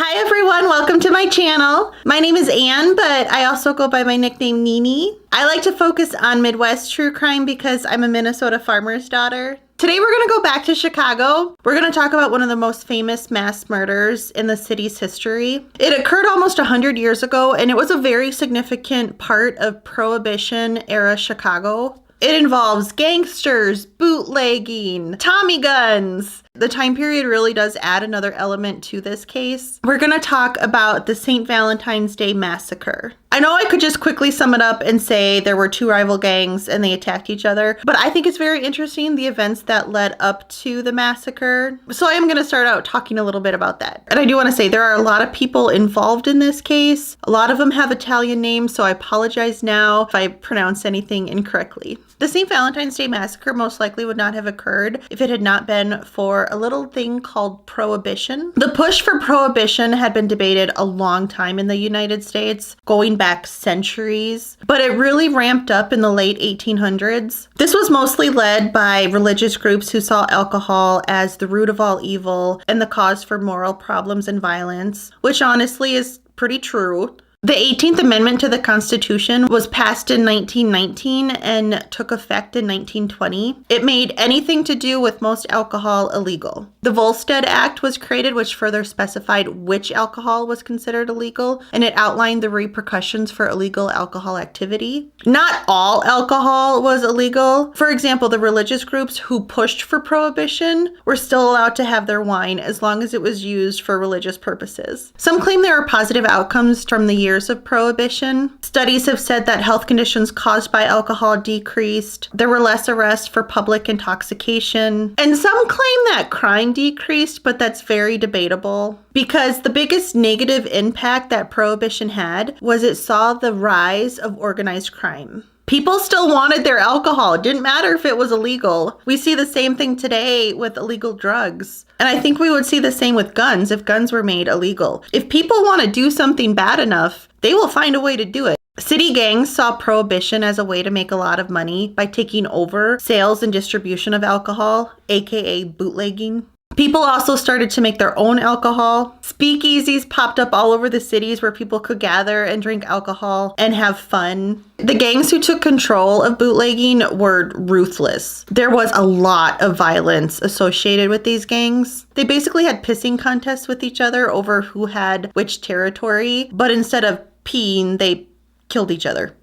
Hi everyone, welcome to my channel. My name is Anne, but I also go by my nickname Nini. I like to focus on Midwest true crime because I'm a Minnesota farmer's daughter. Today we're gonna go back to Chicago. We're gonna talk about one of the most famous mass murders in the city's history. It occurred almost 100 years ago, and it was a very significant part of Prohibition era Chicago. It involves gangsters, bootlegging, Tommy guns. The time period really does add another element to this case. We're gonna talk about the St. Valentine's Day Massacre. I know I could just quickly sum it up and say there were two rival gangs and they attacked each other, but I think it's very interesting the events that led up to the massacre. So I am gonna start out talking a little bit about that. And I do wanna say there are a lot of people involved in this case. A lot of them have Italian names, so I apologize now if I pronounce anything incorrectly. The St. Valentine's Day Massacre most likely would not have occurred if it had not been for a little thing called Prohibition. The push for Prohibition had been debated a long time in the United States, going back centuries, but it really ramped up in the late 1800s. This was mostly led by religious groups who saw alcohol as the root of all evil and the cause for moral problems and violence, which honestly is pretty true. The 18th Amendment to the Constitution was passed in 1919 and took effect in 1920. It made anything to do with most alcohol illegal. The Volstead Act was created, which further specified which alcohol was considered illegal, and it outlined the repercussions for illegal alcohol activity. Not all alcohol was illegal. For example, the religious groups who pushed for prohibition were still allowed to have their wine as long as it was used for religious purposes. Some claim there are positive outcomes from the years of prohibition. Studies have said that health conditions caused by alcohol decreased. There were less arrests for public intoxication. And some claim that crime decreased, but that's very debatable because the biggest negative impact that prohibition had was it saw the rise of organized crime. People still wanted their alcohol. It didn't matter if it was illegal. We see the same thing today with illegal drugs. And I think we would see the same with guns if guns were made illegal. If people want to do something bad enough, they will find a way to do it. City gangs saw prohibition as a way to make a lot of money by taking over sales and distribution of alcohol, aka bootlegging. People also started to make their own alcohol. Speakeasies popped up all over the cities where people could gather and drink alcohol and have fun. The gangs who took control of bootlegging were ruthless. There was a lot of violence associated with these gangs. They basically had pissing contests with each other over who had which territory, but instead of peeing, they killed each other.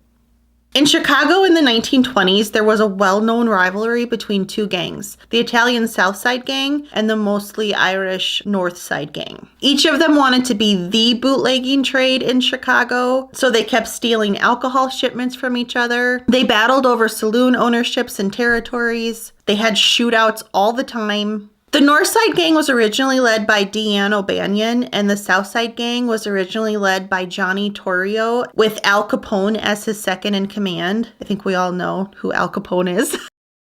In Chicago in the 1920s, there was a well-known rivalry between two gangs, the Italian South Side Gang and the mostly Irish North Side Gang. Each of them wanted to be the bootlegging trade in Chicago, so they kept stealing alcohol shipments from each other. They battled over saloon ownerships and territories. They had shootouts all the time. The North Side Gang was originally led by Deanne O'Banion, and the South Side Gang was originally led by Johnny Torrio, with Al Capone as his second in command. I think we all know who Al Capone is.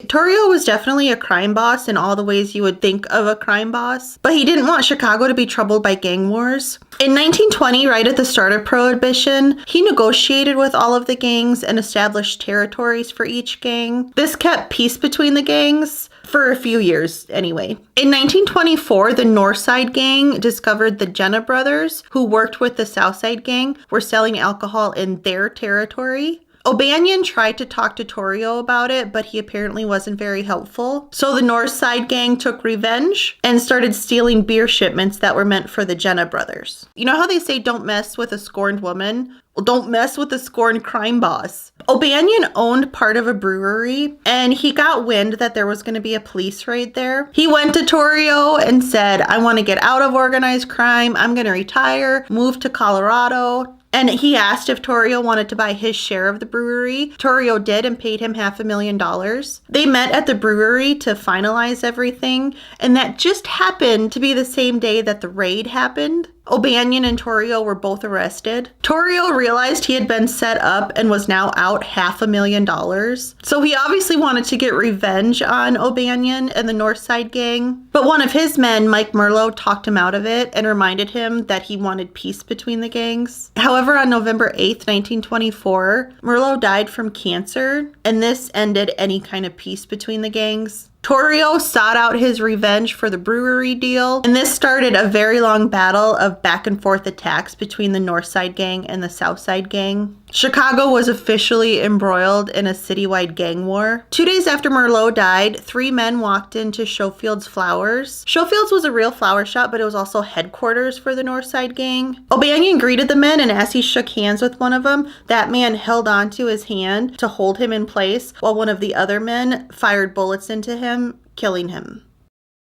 Torrio was definitely a crime boss in all the ways you would think of a crime boss, but he didn't want Chicago to be troubled by gang wars. In 1920, right at the start of Prohibition, he negotiated with all of the gangs and established territories for each gang. This kept peace between the gangs for a few years anyway. In 1924, the North Side Gang discovered the Jenna brothers, who worked with the South Side Gang, were selling alcohol in their territory. O'Banion tried to talk to Torrio about it, but he apparently wasn't very helpful. So the North Side Gang took revenge and started stealing beer shipments that were meant for the Jenna brothers. You know how they say don't mess with a scorned woman? Well, don't mess with a scorned crime boss. O'Banion owned part of a brewery, and he got wind that there was going to be a police raid there. He went to Torrio and said, I want to get out of organized crime. I'm going to retire, move to Colorado. And he asked if Torrio wanted to buy his share of the brewery. Torrio did and paid him $500,000. They met at the brewery to finalize everything, and that just happened to be the same day that the raid happened. O'Banion and Torrio were both arrested. Torrio realized he had been set up and was now out $500,000. So he obviously wanted to get revenge on O'Banion and the North Side Gang. But one of his men, Mike Merlo, talked him out of it and reminded him that he wanted peace between the gangs. However, However, on November 8th, 1924, Merlot died from cancer, and this ended any kind of peace between the gangs. Torrio sought out his revenge for the brewery deal, and this started a very long battle of back and forth attacks between the North Side Gang and the South Side Gang. Chicago was officially embroiled in a citywide gang war. 2 days after Merlot died, 3 men walked into Schofield's Flowers. Schofield's was a real flower shop, but it was also headquarters for the North Side Gang. O'Banion greeted the men, and as he shook hands with one of them, that man held onto his hand to hold him in place, while one of the other men fired bullets into him, killing him.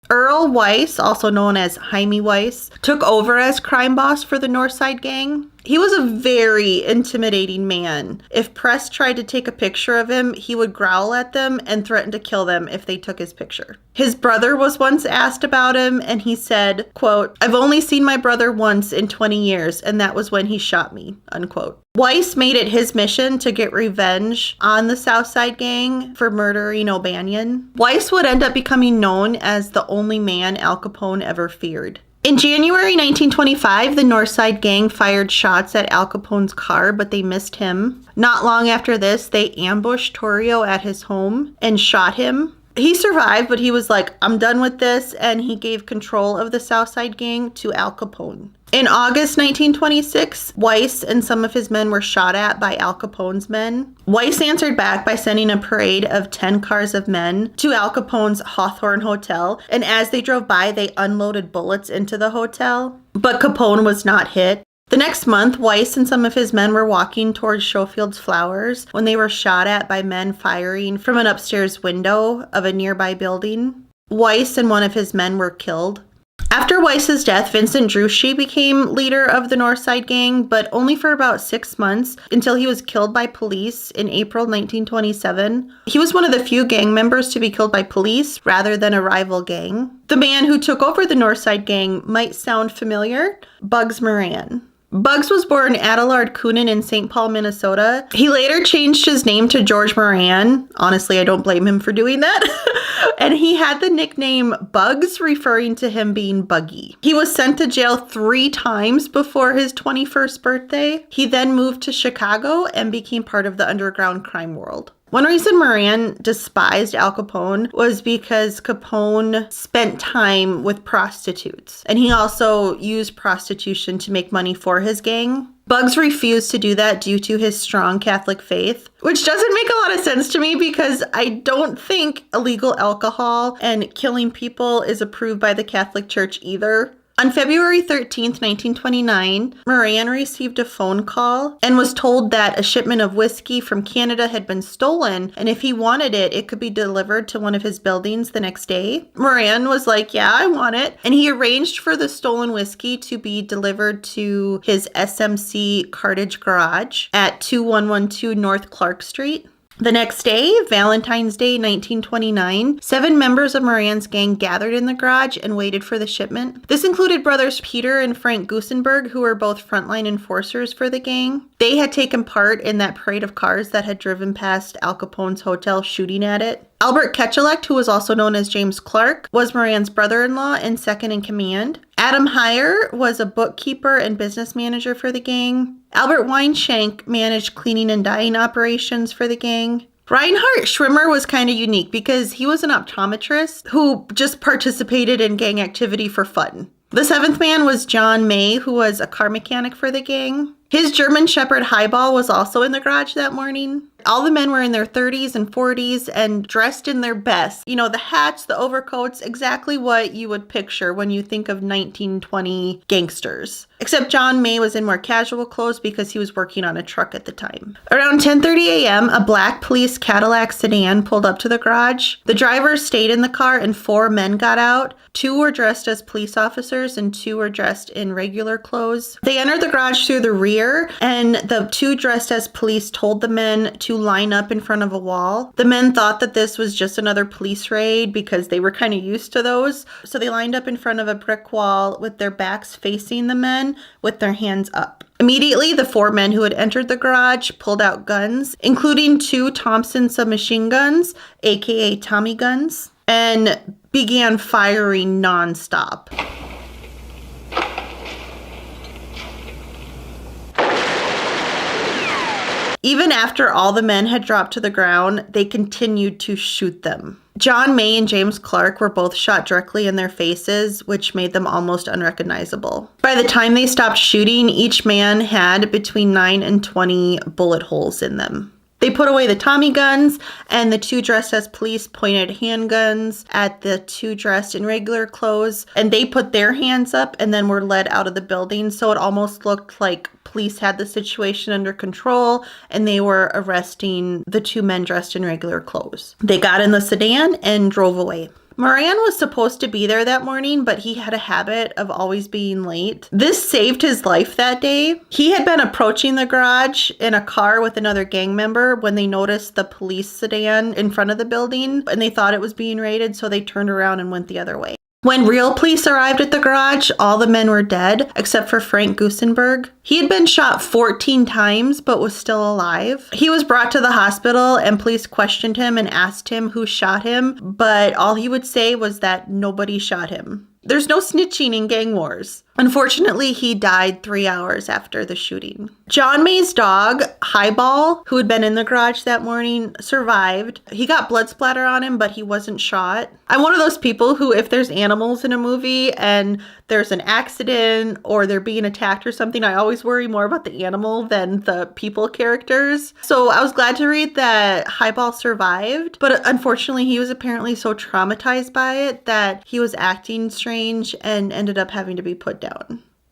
Earl Weiss, also known as Jaime Weiss, took over as crime boss for the North Side Gang. He was a very intimidating man. If press tried to take a picture of him, he would growl at them and threaten to kill them if they took his picture. His brother was once asked about him, and he said, quote, "I've only seen my brother once in 20 years, and that was when he shot me," unquote. Weiss made it his mission to get revenge on the South Side Gang for murdering O'Banion. Weiss would end up becoming known as the only man Al Capone ever feared. In January 1925, the North Side Gang fired shots at Al Capone's car, but they missed him. Not long after this, they ambushed Torrio at his home and shot him. He survived, but he was like, "I'm done with this," and he gave control of the South Side Gang to Al Capone. In August 1926, Weiss and some of his men were shot at by Al Capone's men. Weiss answered back by sending a parade of 10 cars of men to Al Capone's Hawthorne Hotel, and as they drove by, they unloaded bullets into the hotel. But Capone was not hit. The next month, Weiss and some of his men were walking towards Schofield's Flowers when they were shot at by men firing from an upstairs window of a nearby building. Weiss and one of his men were killed. After Weiss's death, Vincent Drucci became leader of the North Side Gang, but only for about 6 months until he was killed by police in April 1927. He was one of the few gang members to be killed by police rather than a rival gang. The man who took over the North Side Gang might sound familiar: Bugs Moran. Bugs was born Adelard Coonan in St. Paul, Minnesota. He later changed his name to George Moran. Honestly, I don't blame him for doing that. And he had the nickname Bugs, referring to him being buggy. He was sent to jail 3 times before his 21st birthday. He then moved to Chicago and became part of the underground crime world. One reason Moran despised Al Capone was because Capone spent time with prostitutes, and he also used prostitution to make money for his gang. Bugs refused to do that due to his strong Catholic faith, which doesn't make a lot of sense to me because I don't think illegal alcohol and killing people is approved by the Catholic Church either. On February 13th, 1929, Moran received a phone call and was told that a shipment of whiskey from Canada had been stolen, and if he wanted it, it could be delivered to one of his buildings the next day. Moran was like, "Yeah, I want it," and he arranged for the stolen whiskey to be delivered to his SMC Cartage Garage at 2112 North Clark Street. The next day, Valentine's Day, 1929, 7 members of Moran's gang gathered in the garage and waited for the shipment. This included brothers Peter and Frank Gusenberg, who were both frontline enforcers for the gang. They had taken part in that parade of cars that had driven past Al Capone's hotel, shooting at it. Albert Ketchelect, who was also known as James Clark, was Moran's brother-in-law and second in command. Adam Heyer was a bookkeeper and business manager for the gang. Albert Weinshank managed cleaning and dyeing operations for the gang. Reinhard Schwimmer was kind of unique because he was an optometrist who just participated in gang activity for fun. The 7th man was John May, who was a car mechanic for the gang. His German Shepherd Highball was also in the garage that morning. All the men were in their 30s and 40s and dressed in their best. You know, the hats, the overcoats, exactly what you would picture when you think of 1920 gangsters. Except John May was in more casual clothes because he was working on a truck at the time. Around 10:30 a.m., a black police Cadillac sedan pulled up to the garage. The driver stayed in the car and 4 men got out. 2 were dressed as police officers and 2 were dressed in regular clothes. They entered the garage through the rear, and the 2 dressed as police told the men to line up in front of a wall. The men thought that this was just another police raid because they were kind of used to those. So they lined up in front of a brick wall with their backs facing the men with their hands up. Immediately, the 4 men who had entered the garage pulled out guns, including 2 Thompson submachine guns, aka Tommy guns, and began firing nonstop. Even after all the men had dropped to the ground, they continued to shoot them. John May and James Clark were both shot directly in their faces, which made them almost unrecognizable. By the time they stopped shooting, each man had between 9 and 20 bullet holes in them. They put away the Tommy guns, and the two dressed as police pointed handguns at the two dressed in regular clothes, and they put their hands up and then were led out of the building, so it almost looked like police had the situation under control and they were arresting the two men dressed in regular clothes. They got in the sedan and drove away. Moran was supposed to be there that morning, but he had a habit of always being late. This saved his life that day. He had been approaching the garage in a car with another gang member when they noticed the police sedan in front of the building, and they thought it was being raided, so they turned around and went the other way. When real police arrived at the garage, all the men were dead, except for Frank Gusenberg. He had been shot 14 times, but was still alive. He was brought to the hospital, and police questioned him and asked him who shot him, but all he would say was that nobody shot him. There's no snitching in gang wars. Unfortunately, he died 3 hours after the shooting. John May's dog, Highball, who had been in the garage that morning, survived. He got blood splatter on him, but he wasn't shot. I'm one of those people who, if there's animals in a movie and there's an accident or they're being attacked or something, I always worry more about the animal than the people characters. So I was glad to read that Highball survived, but unfortunately he was apparently so traumatized by it that he was acting strange and ended up having to be put down.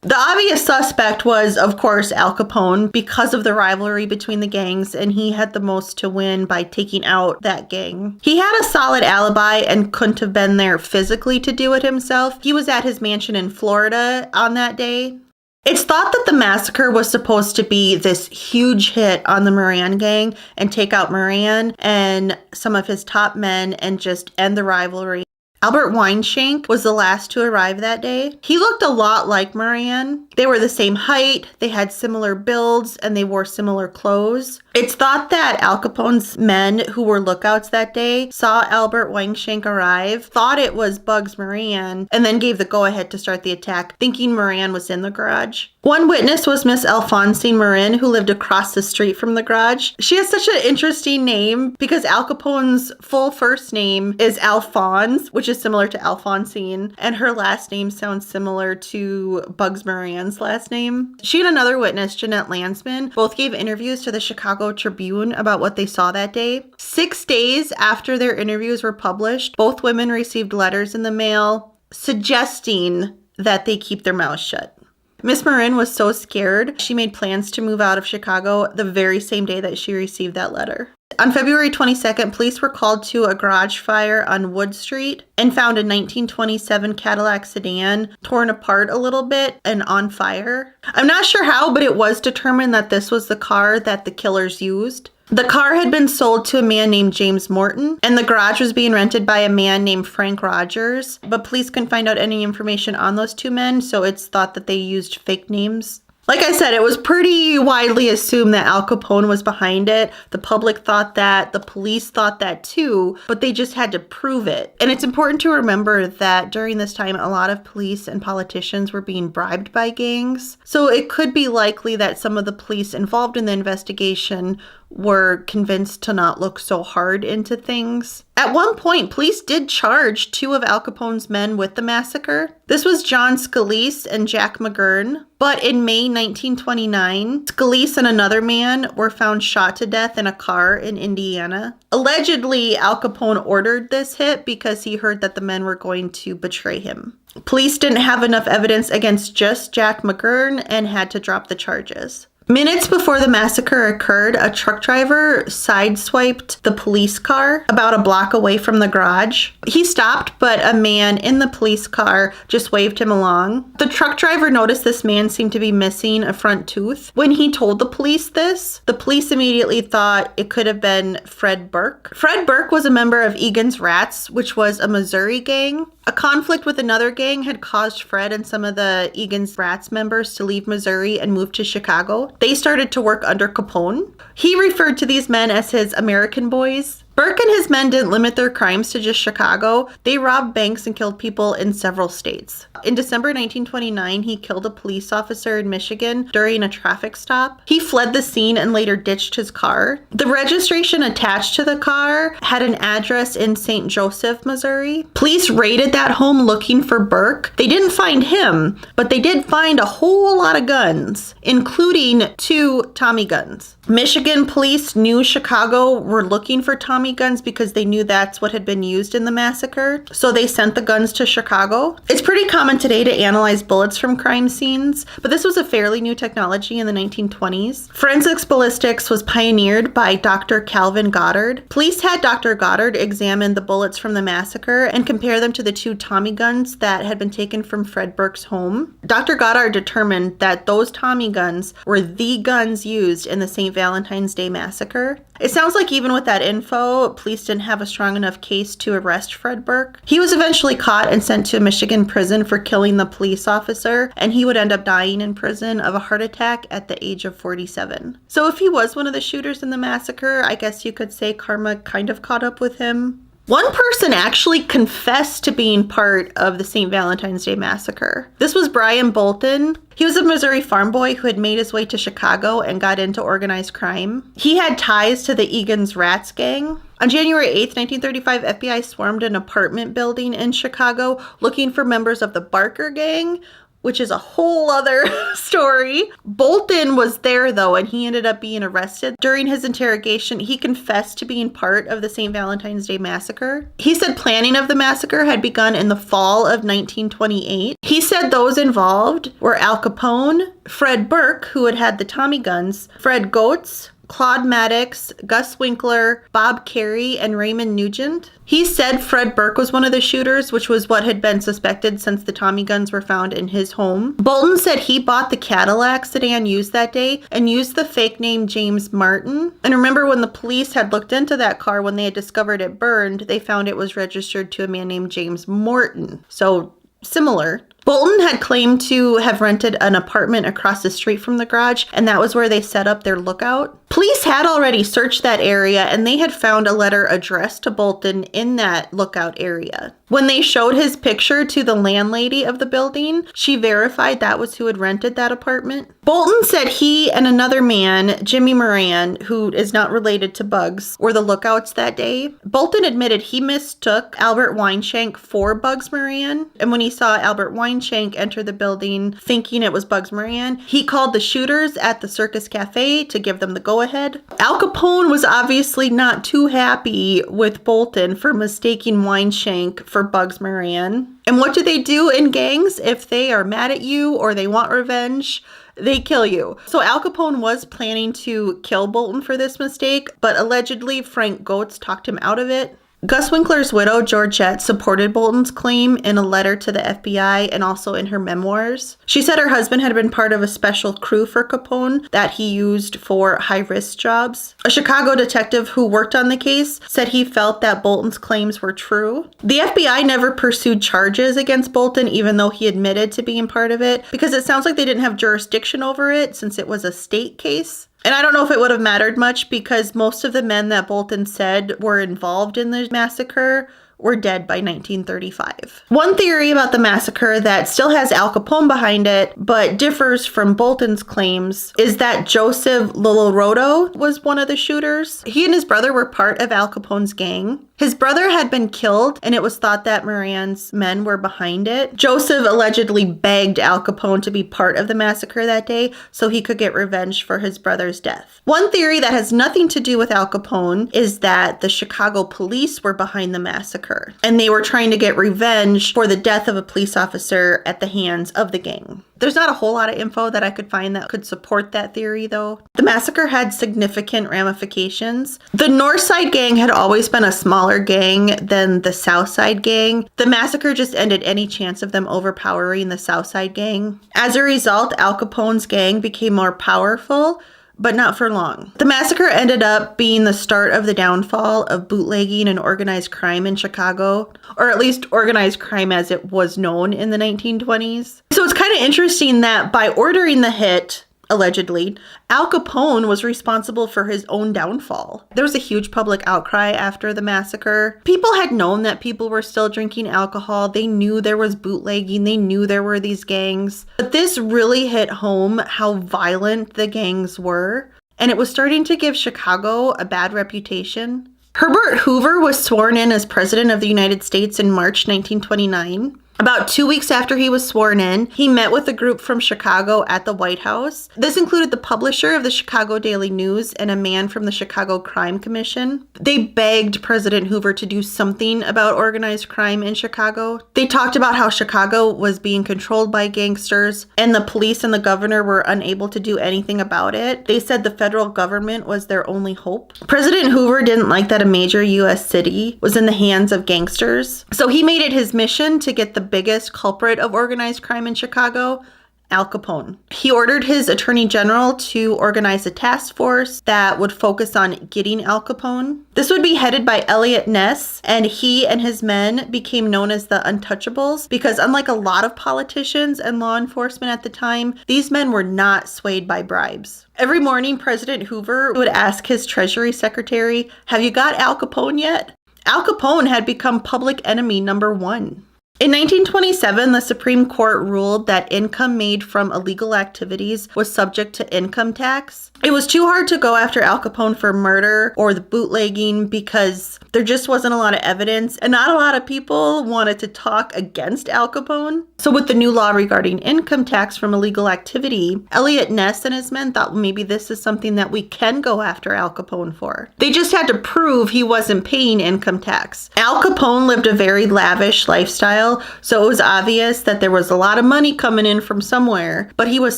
The obvious suspect was, of course, Al Capone because of the rivalry between the gangs, and he had the most to win by taking out that gang. He had a solid alibi and couldn't have been there physically to do it himself. He was at his mansion in Florida on that day. It's thought that the massacre was supposed to be this huge hit on the Moran gang and take out Moran and some of his top men and just end the rivalry. Albert Weinshank was the last to arrive that day. He looked a lot like Moran. They were the same height, they had similar builds, and they wore similar clothes. It's thought that Al Capone's men who were lookouts that day saw Albert Weinshank arrive, thought it was Bugs Moran, and then gave the go-ahead to start the attack, thinking Moran was in the garage. One witness was Miss Alphonsine Morin, who lived across the street from the garage. She has such an interesting name because Al Capone's full first name is Alphonse, which is similar to Alphonsine, and her last name sounds similar to Bugs Moran's last name. She and another witness, Jeanette Landsman, both gave interviews to the Chicago Tribune about what they saw that day. 6 days after their interviews were published, both women received letters in the mail suggesting that they keep their mouths shut. Miss Morin was so scared, she made plans to move out of Chicago the very same day that she received that letter. On February 22nd, police were called to a garage fire on Wood Street and found a 1927 Cadillac sedan torn apart a little bit and on fire. I'm not sure how, but it was determined that this was the car that the killers used. The car had been sold to a man named James Morton, and the garage was being rented by a man named Frank Rogers, but police couldn't find out any information on those two men, so it's thought that they used fake names. Like I said, it was pretty widely assumed that Al Capone was behind it. The public thought that, the police thought that too, but they just had to prove it. And it's important to remember that during this time, a lot of police and politicians were being bribed by gangs. So it could be likely that some of the police involved in the investigation were convinced to not look so hard into things. At one point, police did charge 2 of Al Capone's men with the massacre. This was John Scalise and Jack McGurn. But in May 1929, Scalise and another man were found shot to death in a car in Indiana. Allegedly, Al Capone ordered this hit because he heard that the men were going to betray him. Police didn't have enough evidence against just Jack McGurn and had to drop the charges. Minutes before the massacre occurred, a truck driver sideswiped the police car about a block away from the garage. He stopped, but a man in the police car just waved him along. The truck driver noticed this man seemed to be missing a front tooth. When he told the police this, the police immediately thought it could have been Fred Burke. Fred Burke was a member of Egan's Rats, which was a Missouri gang. A conflict with another gang had caused Fred and some of the Egan's Rats members to leave Missouri and move to Chicago. They started to work under Capone. He referred to these men as his American boys. Burke and his men didn't limit their crimes to just Chicago. They robbed banks and killed people in several states. In December 1929, he killed a police officer in Michigan during a traffic stop. He fled the scene and later ditched his car. The registration attached to the car had an address in St. Joseph, Missouri. Police raided that home looking for Burke. They didn't find him, but they did find a whole lot of guns, including 2 Tommy guns. Michigan police knew Chicago were looking for Tommy guns because they knew that's what had been used in the massacre, so they sent the guns to Chicago. It's pretty common today to analyze bullets from crime scenes, but this was a fairly new technology in the 1920s. Forensics ballistics was pioneered by Dr. Calvin Goddard. Police had Dr. Goddard examine the bullets from the massacre and compare them to the 2 Tommy guns that had been taken from Fred Burke's home. Dr. Goddard determined that those Tommy guns were the guns used in the St. Valentine's Day massacre. It sounds like even with that info, police didn't have a strong enough case to arrest Fred Burke. He was eventually caught and sent to a Michigan prison for killing the police officer, and he would end up dying in prison of a heart attack at the age of 47. So if he was one of the shooters in the massacre, I guess you could say karma kind of caught up with him. One person actually confessed to being part of the St. Valentine's Day massacre. This was Brian Bolton. He was a Missouri farm boy who had made his way to Chicago and got into organized crime. He had ties to the Egan's Rats gang. On January 8th, 1935, FBI swarmed an apartment building in Chicago looking for members of the Barker gang, which is a whole other story. Bolton was there though, and he ended up being arrested. During his interrogation, he confessed to being part of the St. Valentine's Day massacre. He said planning of the massacre had begun in the fall of 1928. He said those involved were Al Capone, Fred Burke, who had had the Tommy guns, Fred Goetz, Claude Maddox, Gus Winkler, Bob Carey, and Raymond Nugent. He said Fred Burke was one of the shooters, which was what had been suspected since the Tommy guns were found in his home. Bolton said he bought the Cadillac sedan used that day and used the fake name James Martin. And remember, when the police had looked into that car, when they had discovered it burned, they found it was registered to a man named James Morton. So similar. Bolton had claimed to have rented an apartment across the street from the garage, and that was where they set up their lookout. Police had already searched that area, and they had found a letter addressed to Bolton in that lookout area. When they showed his picture to the landlady of the building, she verified that was who had rented that apartment. Bolton said he and another man, Jimmy Moran, who is not related to Bugs, were the lookouts that day. Bolton admitted he mistook Albert Weinshank for Bugs Moran, and when he saw Albert Weinshank enter the building thinking it was Bugs Moran, he called the shooters at the Circus Cafe to give them the go-ahead. Al Capone was obviously not too happy with Bolton for mistaking Weinshank for Bugs Moran. And what do they do in gangs? If they are mad at you or they want revenge, they kill you. So Al Capone was planning to kill Bolton for this mistake, but allegedly Frank Goetz talked him out of it. Gus Winkler's widow, Georgette, supported Bolton's claim in a letter to the FBI and also in her memoirs. She said her husband had been part of a special crew for Capone that he used for high-risk jobs. A Chicago detective who worked on the case said he felt that Bolton's claims were true. The FBI never pursued charges against Bolton, even though he admitted to being part of it, because it sounds like they didn't have jurisdiction over it since it was a state case. And I don't know if it would have mattered much because most of the men that Bolton said were involved in the massacre were dead by 1935. One theory about the massacre that still has Al Capone behind it, but differs from Bolton's claims, is that Joseph Loloroto was one of the shooters. He and his brother were part of Al Capone's gang. His brother had been killed, and it was thought that Moran's men were behind it. Joseph allegedly begged Al Capone to be part of the massacre that day so he could get revenge for his brother's death. One theory that has nothing to do with Al Capone is that the Chicago police were behind the massacre, and they were trying to get revenge for the death of a police officer at the hands of the gang. There's not a whole lot of info that I could find that could support that theory, though. The massacre had significant ramifications. The North Side gang had always been a smaller gang than the South Side gang. The massacre just ended any chance of them overpowering the South Side gang. As a result, Al Capone's gang became more powerful, but not for long. The massacre ended up being the start of the downfall of bootlegging and organized crime in Chicago, or at least organized crime as it was known in the 1920s. So it's kind of interesting that by ordering the hit, allegedly, Al Capone was responsible for his own downfall. There was a huge public outcry after the massacre. People had known that people were still drinking alcohol. They knew there was bootlegging. They knew there were these gangs. But this really hit home how violent the gangs were. And it was starting to give Chicago a bad reputation. Herbert Hoover was sworn in as President of the United States in March 1929. About 2 weeks after he was sworn in, he met with a group from Chicago at the White House. This included the publisher of the Chicago Daily News and a man from the Chicago Crime Commission. They begged President Hoover to do something about organized crime in Chicago. They talked about how Chicago was being controlled by gangsters and the police and the governor were unable to do anything about it. They said the federal government was their only hope. President Hoover didn't like that a major U.S. city was in the hands of gangsters, so he made it his mission to get the biggest culprit of organized crime in Chicago, Al Capone. He ordered his attorney general to organize a task force that would focus on getting Al Capone. This would be headed by Eliot Ness, and he and his men became known as the Untouchables because unlike a lot of politicians and law enforcement at the time, these men were not swayed by bribes. Every morning, President Hoover would ask his Treasury Secretary, "Have you got Al Capone yet?" Al Capone had become public enemy number one. In 1927, the Supreme Court ruled that income made from illegal activities was subject to income tax. It was too hard to go after Al Capone for murder or the bootlegging because there just wasn't a lot of evidence and not a lot of people wanted to talk against Al Capone. So with the new law regarding income tax from illegal activity, Eliot Ness and his men thought, well, maybe this is something that we can go after Al Capone for. They just had to prove he wasn't paying income tax. Al Capone lived a very lavish lifestyle, so it was obvious that there was a lot of money coming in from somewhere, but he was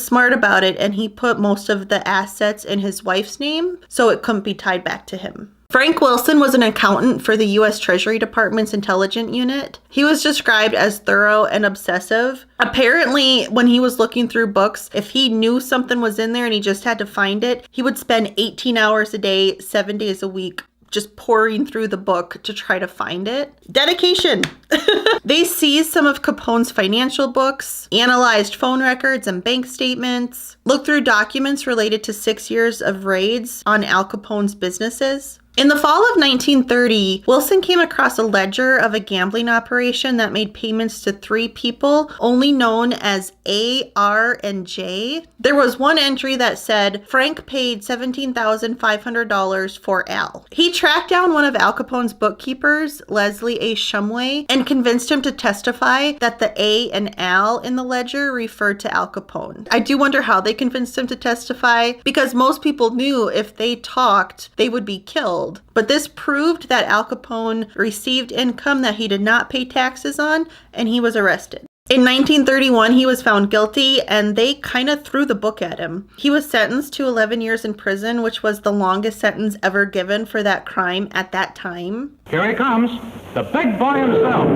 smart about it and he put most of the assets in his wife's name, so it couldn't be tied back to him. Frank Wilson was an accountant for the U.S. Treasury Department's intelligence unit. He was described as thorough and obsessive. Apparently, when he was looking through books, if he knew something was in there and he just had to find it, he would spend 18 hours a day, 7 days a week, just pouring through the book to try to find it. Dedication! They seized some of Capone's financial books, analyzed phone records and bank statements, looked through documents related to 6 years of raids on Al Capone's businesses. In the fall of 1930, Wilson came across a ledger of a gambling operation that made payments to 3 people, only known as A, R, and J. There was one entry that said, Frank paid $17,500 for Al. He tracked down one of Al Capone's bookkeepers, Leslie A. Shumway, and convinced him to testify that the A and Al in the ledger referred to Al Capone. I do wonder how they convinced him to testify, because most people knew if they talked, they would be killed. But this proved that Al Capone received income that he did not pay taxes on, and he was arrested. In 1931, he was found guilty, and they kind of threw the book at him. He was sentenced to 11 years in prison, which was the longest sentence ever given for that crime at that time. Here he comes, the big boy himself.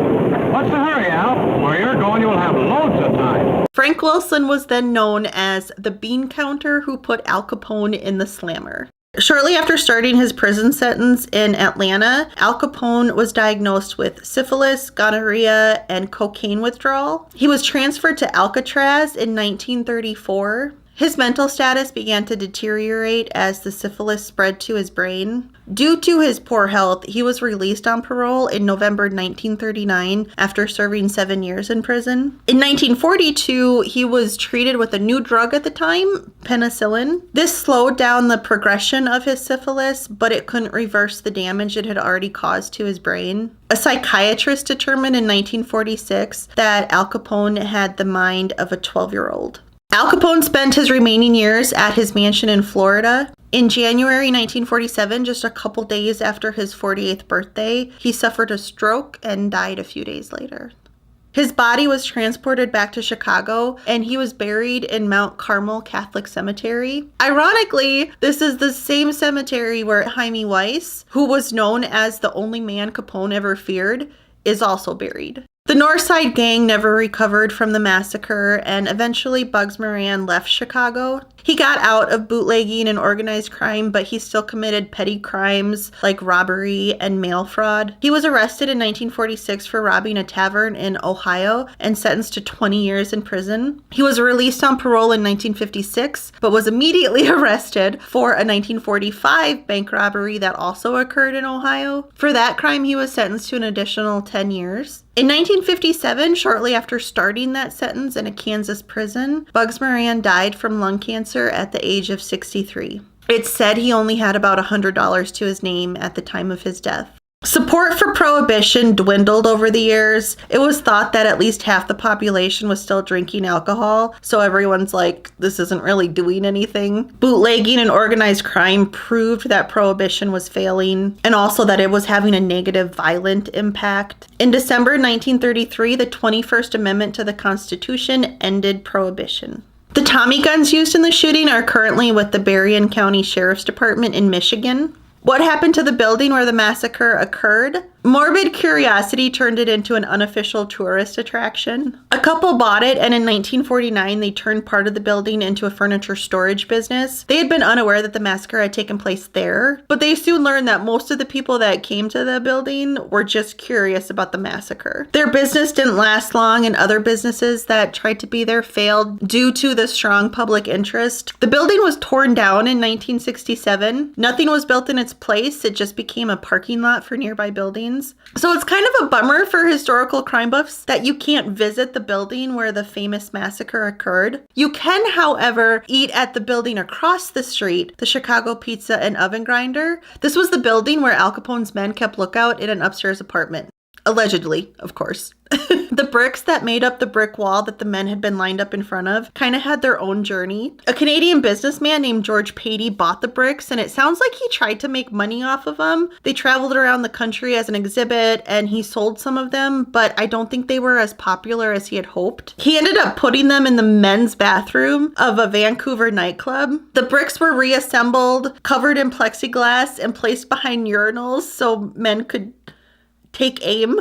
What's the hurry, Al? Where you're going, you'll have loads of time. Frank Wilson was then known as the bean counter who put Al Capone in the slammer. Shortly after starting his prison sentence in Atlanta, Al Capone was diagnosed with syphilis, gonorrhea, and cocaine withdrawal. He was transferred to Alcatraz in 1934. His mental status began to deteriorate as the syphilis spread to his brain. Due to his poor health, he was released on parole in November 1939 after serving 7 years in prison. In 1942, he was treated with a new drug at the time, penicillin. This slowed down the progression of his syphilis, but it couldn't reverse the damage it had already caused to his brain. A psychiatrist determined in 1946 that Al Capone had the mind of a 12-year-old. Al Capone spent his remaining years at his mansion in Florida. In January 1947, just a couple days after his 48th birthday, he suffered a stroke and died a few days later. His body was transported back to Chicago, and he was buried in Mount Carmel Catholic Cemetery. Ironically, this is the same cemetery where Jaime Weiss, who was known as the only man Capone ever feared, is also buried. The Northside Gang never recovered from the massacre, and eventually Bugs Moran left Chicago. He got out of bootlegging and organized crime, but he still committed petty crimes like robbery and mail fraud. He was arrested in 1946 for robbing a tavern in Ohio and sentenced to 20 years in prison. He was released on parole in 1956, but was immediately arrested for a 1945 bank robbery that also occurred in Ohio. For that crime, he was sentenced to an additional 10 years. In 1957, shortly after starting that sentence in a Kansas prison, Bugs Moran died from lung cancer at the age of 63. It's said he only had about $100 to his name at the time of his death. Support for Prohibition dwindled over the years. It was thought that at least half the population was still drinking alcohol, so everyone's like, this isn't really doing anything. Bootlegging and organized crime proved that Prohibition was failing, and also that it was having a negative, violent impact. In December 1933, the 21st Amendment to the Constitution ended Prohibition. The Tommy guns used in the shooting are currently with the Berrien County Sheriff's Department in Michigan. What happened to the building where the massacre occurred? Morbid curiosity turned it into an unofficial tourist attraction. A couple bought it, and in 1949, they turned part of the building into a furniture storage business. They had been unaware that the massacre had taken place there, but they soon learned that most of the people that came to the building were just curious about the massacre. Their business didn't last long, and other businesses that tried to be there failed due to the strong public interest. The building was torn down in 1967. Nothing was built in its place. It just became a parking lot for nearby buildings. So it's kind of a bummer for historical crime buffs that you can't visit the building where the famous massacre occurred. You can, however, eat at the building across the street, the Chicago Pizza and Oven Grinder. This was the building where Al Capone's men kept lookout in an upstairs apartment. Allegedly, of course. The bricks that made up the brick wall that the men had been lined up in front of kind of had their own journey. A Canadian businessman named George Patey bought the bricks, and it sounds like he tried to make money off of them. They traveled around the country as an exhibit, and he sold some of them, but I don't think they were as popular as he had hoped. He ended up putting them in the men's bathroom of a Vancouver nightclub. The bricks were reassembled, covered in plexiglass, and placed behind urinals so men could take aim.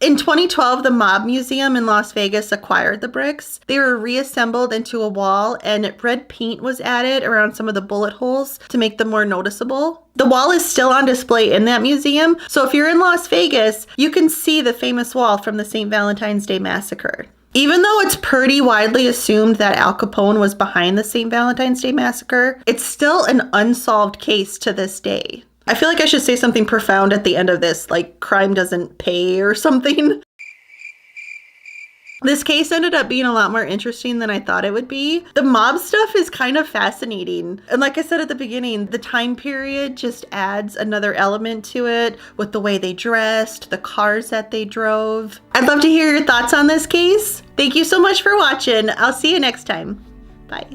In 2012, the Mauve Museum in Las Vegas acquired the bricks. They were reassembled into a wall, and red paint was added around some of the bullet holes to make them more noticeable. The wall is still on display in that museum, so if you're in Las Vegas, you can see the famous wall from the St. Valentine's Day Massacre. Even though it's pretty widely assumed that Al Capone was behind the St. Valentine's Day Massacre, it's still an unsolved case to this day. I feel like I should say something profound at the end of this, like crime doesn't pay or something. This case ended up being a lot more interesting than I thought it would be. The mob stuff is kind of fascinating. And like I said at the beginning, the time period just adds another element to it with the way they dressed, the cars that they drove. I'd love to hear your thoughts on this case. Thank you so much for watching. I'll see you next time. Bye.